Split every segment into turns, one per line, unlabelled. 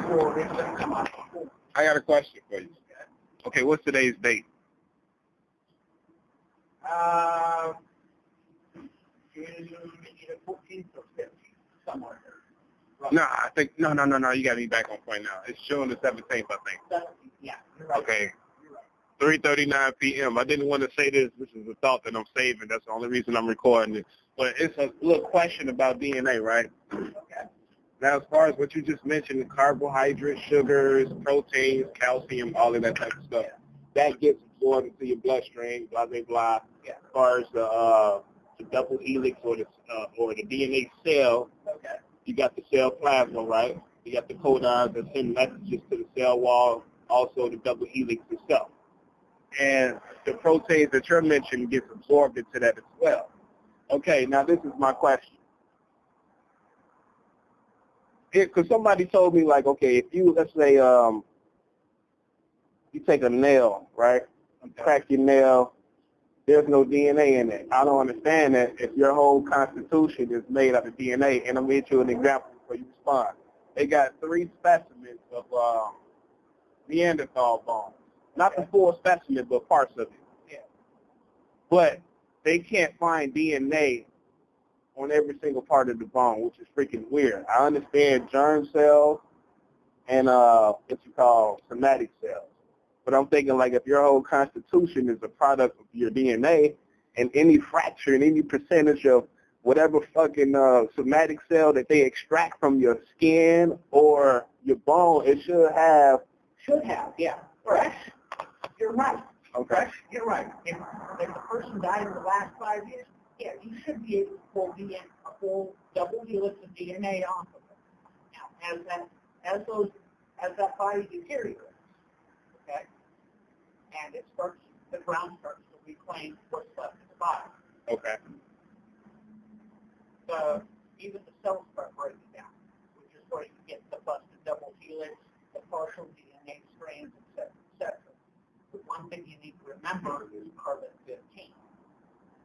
before it doesn't come out.
I got a question for you. Okay, what's today's date?
Either 14th or 15th, somewhere there.
No, I think no. You got me back on point now. It's June the 17th, I think.
17th, yeah, you're right.
Okay,
You're right.
3:39 p.m. I didn't want to say this. This is a thought that I'm saving. That's the only reason I'm recording it. But it's a little question about DNA, right?
Okay.
Now, as far as what you just mentioned, the carbohydrates, sugars, proteins, calcium, all of that type of stuff, that gets absorbed into your bloodstream, blah, blah, blah.
Yeah.
As far as the double helix or the DNA cell,
Okay.
you got the cell plasma, right? You got the codons that send messages to the cell wall, also the double helix itself. And the proteins that you're mentioning gets absorbed into that as well. Okay, now this is my question. Because somebody told me, like, okay, if you, let's say, you take a nail, right? You crack your nail, there's no DNA in it. I don't understand that if your whole constitution is made out of DNA, and I'm going to get you an example before you respond. They got 3 specimens of Neanderthal bone. Not the full specimen, but parts of it.
Yeah.
But they can't find DNA on every single part of the bone, which is freaking weird. I understand germ cells and what you call somatic cells. But I'm thinking, like, if your whole constitution is a product of your DNA, and any fraction, any percentage of whatever fucking somatic cell that they extract from your skin or your bone, it should have.
Yeah. Fresh. You're right.
Okay.
Fresh. You're right. If the person died in the last 5 years, yeah, you should be able to pull a full double helix of DNA off of it. Now, as that body deteriorates, okay, and the ground starts to reclaim what's left of the body.
Okay.
Even the cells start breaking down, which is where you get the busted double helix, the partial DNA strands, etc., etc. But one thing you need to remember is carbon-15,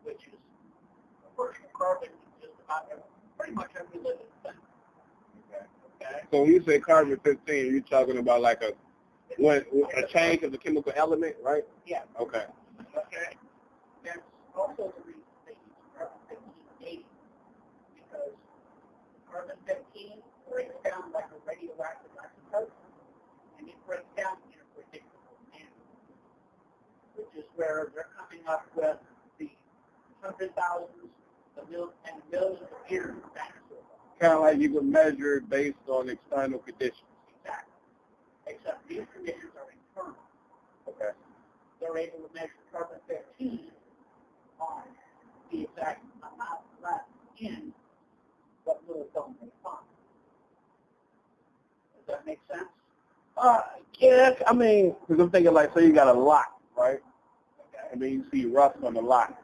which is a portion of carbon in just about pretty much every living thing. Okay.
So when you say carbon-15, you're talking about like a change of the chemical element, right?
Yeah.
Okay.
Okay. That's also the reason they use carbon-15 dating, because carbon-15 breaks down like a radioactive isotope, and it breaks down in a predictable manner, which is where they're coming up with the 100,000s, the millions of years of dinosaurs.
Kind of like you can measure it based on external conditions.
Exactly. Except these conditions are internal.
Okay.
They're able to measure carbon-15 on the exact amount left in what little film they find. Does that make sense?
Yeah, I mean, because I'm thinking like, say you got a lock, right?
Okay.
And then you see rust on the lock.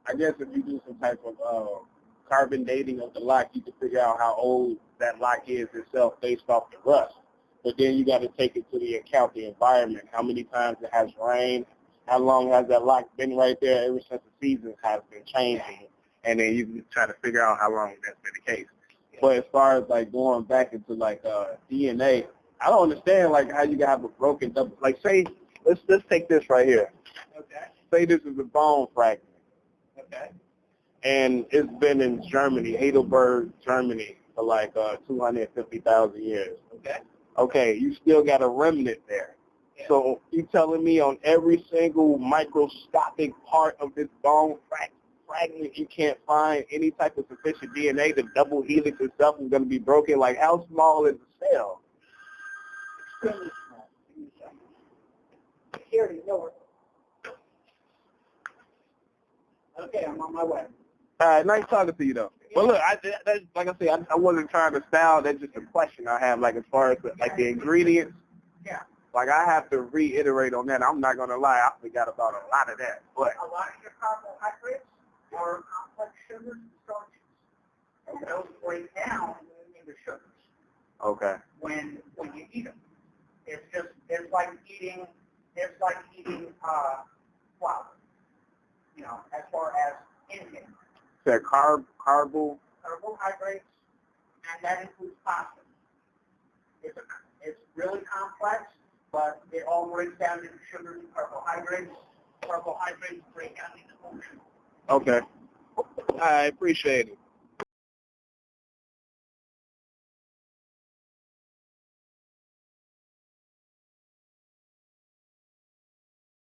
I guess if you do some type of carbon dating of the lock, you can figure out how old that lock is itself based off the rust. But then you got to take into the account the environment, how many times it has rained, how long has that lock been right there ever since the seasons has been changing, and then you can try to figure out how long that's been the case. But as far as like going back into like DNA, I don't understand like how you can have a broken double. Like say, let's take this right here.
Okay.
Say this is a bone fragment.
Okay.
And it's been in Germany, Heidelberg, Germany, for like 250,000 years.
Okay.
Okay, you still got a remnant there.
Yeah.
So you telling me on every single microscopic part of this bone fragment, you can't find any type of sufficient DNA? The double helix itself is going to be broken. Like, how small is the cell?
Extremely small. Here, you know it. Okay, I'm on my way.
All right, nice talking to you, though. But look, like I said, I wasn't trying to style. That's just a question I have, like, as far as, like, the ingredients.
Yeah.
Like, I have to reiterate on that. I'm not going to lie. I forgot about a lot of that. But
A lot of your carbohydrates are complex sugars and starches. And those break down into sugars
okay.
when you eat them. It's like eating flour. You know, as far as intake.
That carbohydrates,
Carbohydrates, and that includes pasta. It's a complex, but it all breaks down into sugars and carbohydrates. Carbohydrates break down into ocean.
Okay. I appreciate it.